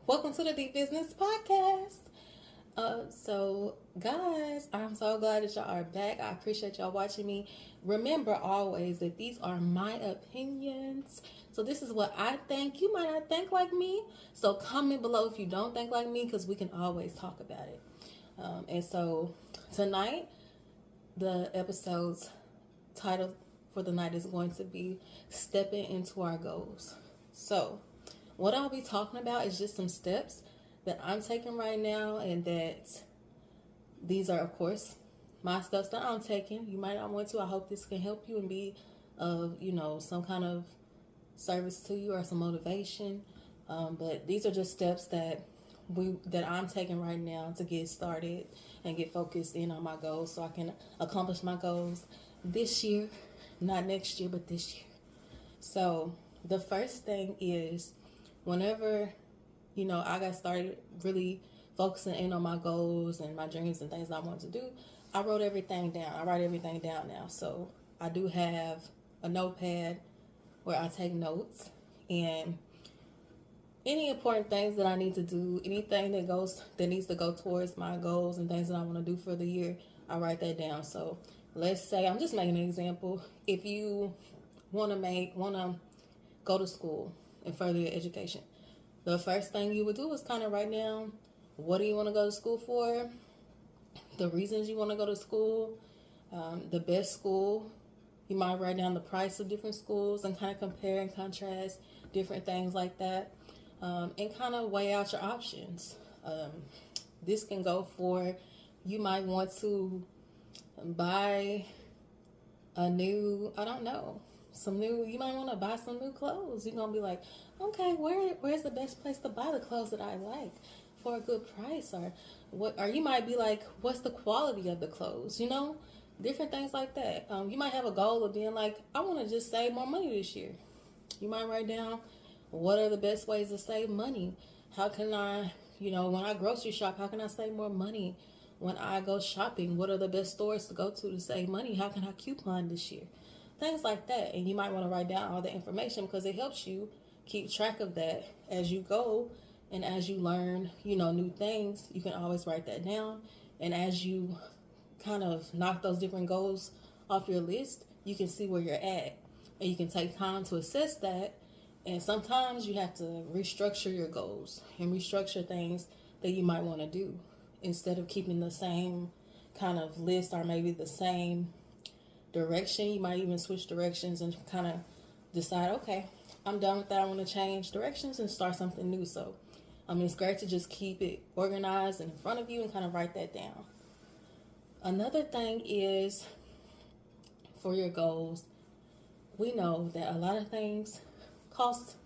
Welcome to the Deep Business Podcast. Guys, I'm so glad that y'all are back. I appreciate y'all watching me. Remember always that these are my opinions. So this is what I think. You might not think like me. So comment below if you don't think like me, because we can always talk about it. Tonight, the episode's title for the night is going to be Stepping into Our Goals. So what I'll be talking about is just some steps that I'm taking right now, and that these are, of course, my steps that I'm taking. You might not want to. I hope this can help you and be of, some kind of service to you or some motivation. But these are just steps that I'm taking right now to get started and get focused in on my goals so I can accomplish my goals this year, not next year, but this year. So the first thing is, whenever, I got started really focusing in on my goals and my dreams and things I want to do, I wrote everything down. I write everything down now. So I do have a notepad where I take notes, and any important things that I need to do, anything that needs to go towards my goals and things that I want to do for the year, I write that down. So let's say, I'm just making an example. If you want to go to school and further your education, the first thing you would do is kind of write down, what do you want to go to school for, the reasons you want to go to school, the best school. You might write down the price of different schools and kind of compare and contrast different things like that, and kind of weigh out your options. This can go for, you might want to buy you might want to buy some new clothes. You're going to be like, okay, where's the best place to buy the clothes that I like for a good price? Or you might be like, what's the quality of the clothes? Different things like that. You might have a goal of being like, I want to just save more money this year. You might write down, what are the best ways to save money? How can I, when I grocery shop, how can I save more money? When I go shopping, what are the best stores to go to save money? How can I coupon this year? Things like that. And you might want to write down all the information, because it helps you keep track of that as you go, and as you learn, new things. You can always write that down, and as you kind of knock those different goals off your list, you can see where you're at, and you can take time to assess that. And sometimes you have to restructure your goals and restructure things that you might want to do, instead of keeping the same kind of list, or maybe the same direction. You might even switch directions and kind of decide, okay, I'm done with that. I want to change directions and start something new. So, it's great to just keep it organized and in front of you and kind of write that down. Another thing is, for your goals, we know that a lot of things cost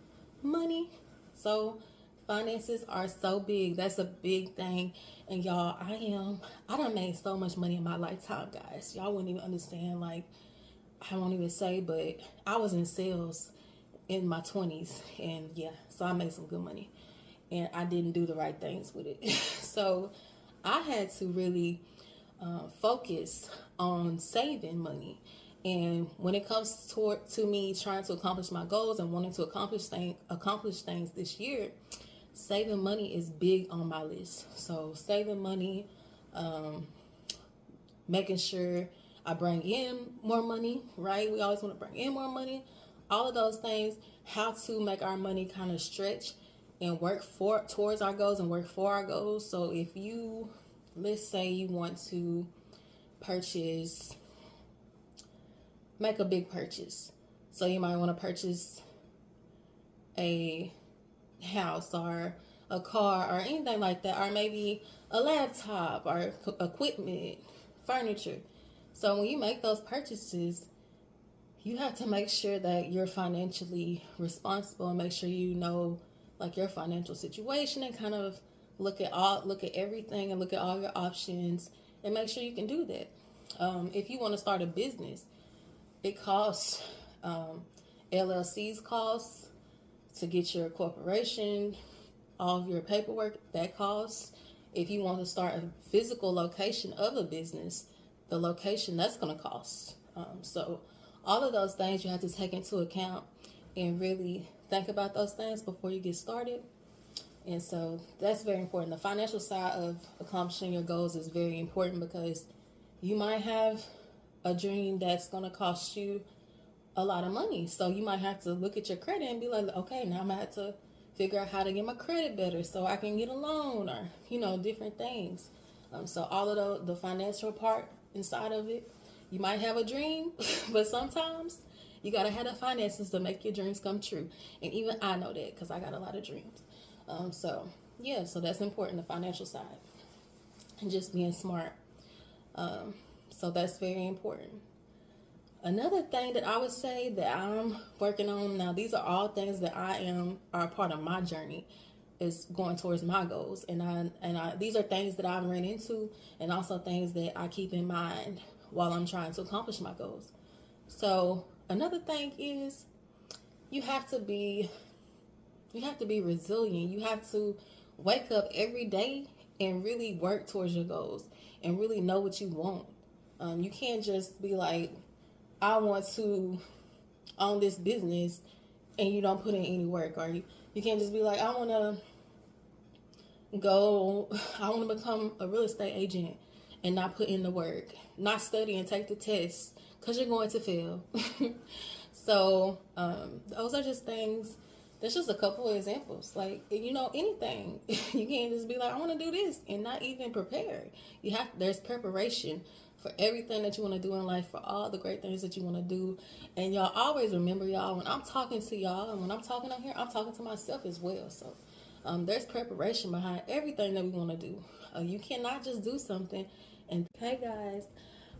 money. So finances are so big. That's a big thing. And y'all, I done made so much money in my lifetime, guys. Y'all wouldn't even understand. Like, I won't even say, but I was in sales in my 20s. And yeah, so I made some good money. And I didn't do the right things with it. So I had to really focus on saving money. And when it comes to me trying to accomplish my goals and wanting to accomplish things this year, saving money is big on my list. So saving money, making sure I bring in more money, right? We always want to bring in more money. All of those things, how to make our money kind of stretch and work towards our goals and work for our goals. So if let's say you want to make a big purchase. So you might want to purchase a house or a car or anything like that, or maybe a laptop or equipment, furniture. So when you make those purchases, you have to make sure that you're financially responsible and make sure you know, like, your financial situation, and kind of look at everything and look at all your options and make sure you can do that. If you want to start a business, it costs, LLCs costs to get your corporation, all of your paperwork, that costs. If you want to start a physical location of a business, the location, that's going to cost. So all of those things you have to take into account and really think about those things before you get started. And so that's very important. The financial side of accomplishing your goals is very important because you might have a dream that's going to cost you a lot of money. So you might have to look at your credit and be like, okay, now I'm going to have to figure out how to get my credit better so I can get a loan, or, different things. So all of the financial part inside of it, you might have a dream, but sometimes you got to have the finances to make your dreams come true. And even I know that because I got a lot of dreams. So that's important, the financial side, and just being smart. So that's very important. Another thing that I would say that I'm working on now, these are all things that are part of my journey, is going towards my goals. And these are things that I've run into, and also things that I keep in mind while I'm trying to accomplish my goals. So another thing is you have to be resilient. You have to wake up every day and really work towards your goals and really know what you want. You can't just be like, I want to own this business, and you don't put in any work. Or you can't just be like, I want to become a real estate agent and not put in the work, not study and take the test, because you're going to fail. So those are just things. That's just a couple of examples. Like, anything. You can't just be like, I want to do this and not even prepare. There's preparation for everything that you want to do in life, for all the great things that you want to do. And y'all always remember, y'all, when I'm talking to y'all and when I'm talking on here, I'm talking to myself as well. So there's preparation behind everything that we want to do. You cannot just do something. And hey guys,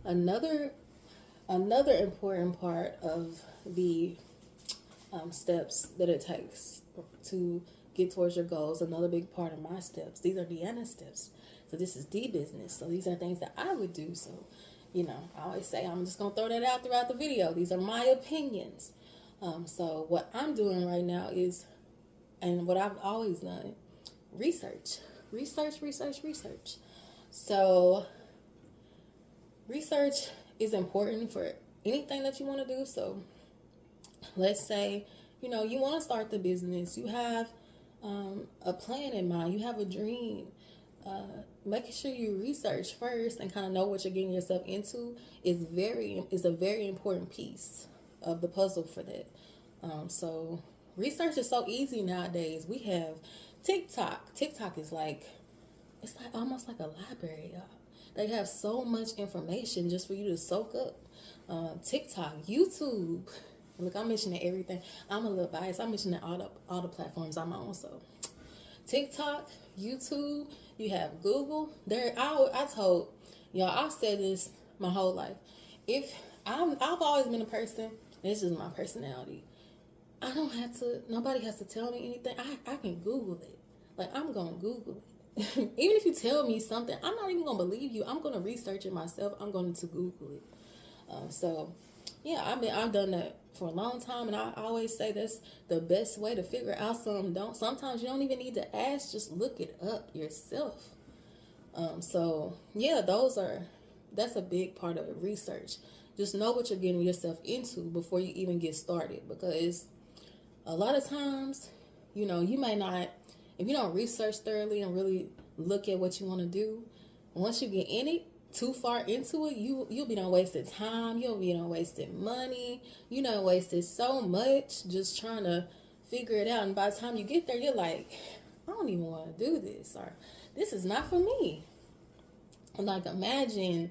another important part of the steps that it takes to get towards your goals, another big part of my steps, these are Deanna's steps. So this is the business. So these are things that I would do. So, I always say, I'm just going to throw that out throughout the video. These are my opinions. So what I'm doing right now is, and what I've always done, research. So research is important for anything that you want to do. So let's say, you want to start the business. You have a plan in mind. You have a dream. Making sure you research first and kind of know what you're getting yourself into is a very important piece of the puzzle for that. So research is so easy nowadays. We have TikTok. TikTok is it's almost like a library, y'all. They have so much information just for you to soak up. TikTok, YouTube. Look, I'm mentioning everything. I'm a little biased. I'm mentioning all the platforms I'm on. So TikTok, YouTube, you have Google. I told y'all, I've said this my whole life. I've always been a person, this is my personality. Nobody has to tell me anything. I can Google it. Like, I'm going to Google it. Even if you tell me something, I'm not even going to believe you. I'm going to research it myself. I'm going to Google it. So, yeah, I've done that for a long time, and I always say that's the best way to figure out something. Sometimes you don't even need to ask, just look it up yourself. So, yeah, that's a big part of it, research. Just know what you're getting yourself into before you even get started, because a lot of times, you may not, if you don't research thoroughly and really look at what you want to do, once you get in it, too far into it, you'll be done wasted time, you'll be done wasted money, you done wasted so much just trying to figure it out. And by the time you get there, you're like, I don't even want to do this, or this is not for me. And like, imagine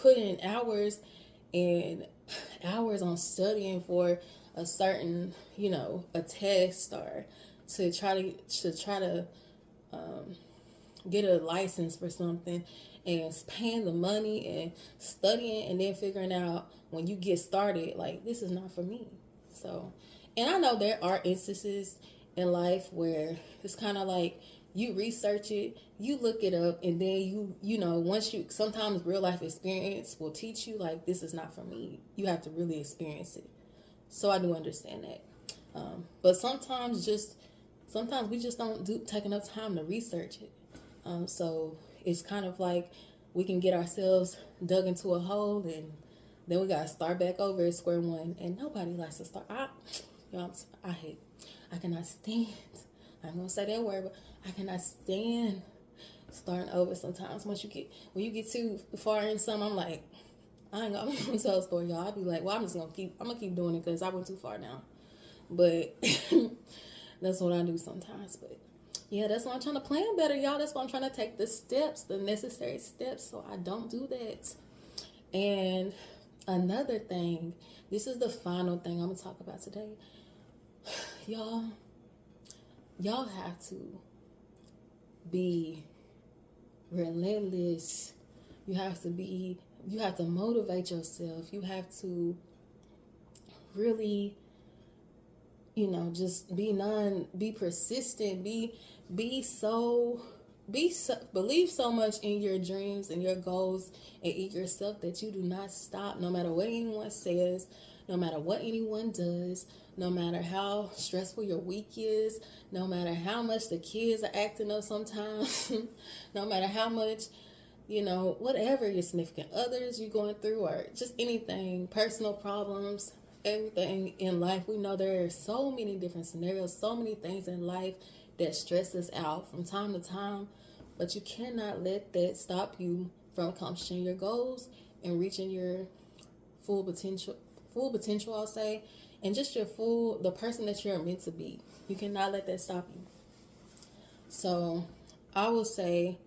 putting hours and hours on studying for a certain, a test, or to try to get a license for something, and paying the money and studying, and then figuring out when you get started, like, this is not for me. So, and I know there are instances in life where it's kind of like you research it, you look it up, and then sometimes real life experience will teach you, like, this is not for me. You have to really experience it. So I do understand that. But sometimes we just don't take enough time to research it. So it's kind of like we can get ourselves dug into a hole, and then we got to start back over at square one. And nobody likes to start. I hate I cannot stand, I'm gonna say that word, but I cannot stand starting over sometimes. When you get too far in something, I'm like, I'm gonna tell a story, y'all. I'll be like, well, I'm gonna keep doing it because I went too far now. But that's what I do sometimes. But yeah, that's why I'm trying to plan better, y'all. That's why I'm trying to take the steps, the necessary steps, so I don't do that. And another thing, this is the final thing I'm gonna talk about today. Y'all have to be relentless. You have to motivate yourself. You have to really, just be persistent, believe so much in your dreams and your goals and in yourself that you do not stop, no matter what anyone says, no matter what anyone does, no matter how stressful your week is, no matter how much the kids are acting up sometimes, no matter how much, whatever your significant others you're going through, or just anything, personal problems, everything in life. We know there are so many different scenarios, so many things in life that stress us out from time to time, but you cannot let that stop you from accomplishing your goals and reaching your full potential, I'll say, and just the person that you're meant to be. You cannot let that stop you. So I will say,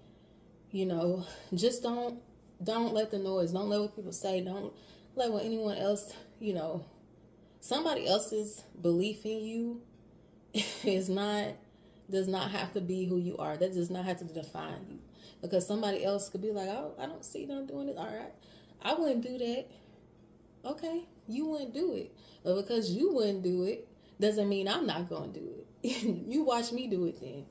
just don't let the noise, don't let what people say, don't let what anyone else, somebody else's belief in you does not have to be who you are. That does not have to define you. Because somebody else could be like, oh, I don't see them doing it. All right, I wouldn't do that. Okay, you wouldn't do it. But because you wouldn't do it, doesn't mean I'm not going to do it. You watch me do it then.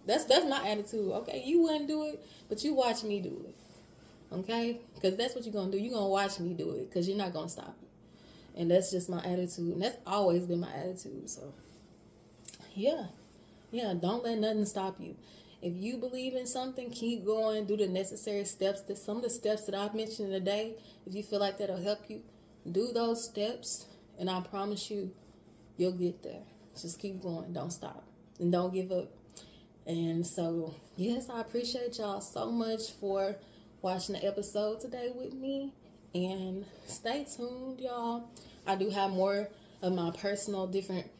That's my attitude. Okay, you wouldn't do it, but you watch me do it. Okay? Because that's what you're going to do. You're going to watch me do it because you're not going to stop me. And that's just my attitude. And that's always been my attitude. So, yeah, don't let nothing stop you. If you believe in something, keep going, do the necessary steps. Some of the steps that I've mentioned today, if you feel like that'll help you, do those steps, and I promise you, you'll get there. Just keep going. Don't stop. And don't give up. And so, yes, I appreciate y'all so much for watching the episode today with me. And stay tuned, y'all. I do have more of my personal different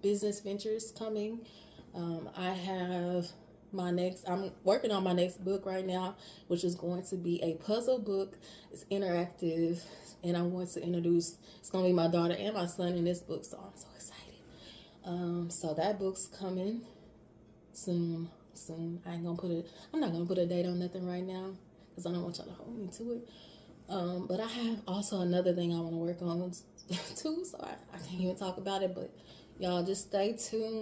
business ventures coming. I'm working on my next book right now, which is going to be a puzzle book. It's interactive, and I'm going to it's going to be my daughter and my son in this book, so I'm so excited. So that book's coming soon. I'm not going to put a date on nothing right now because I don't want y'all to hold me to it. But I have also another thing I want to work on too, so I can't even talk about it, but y'all just stay tuned.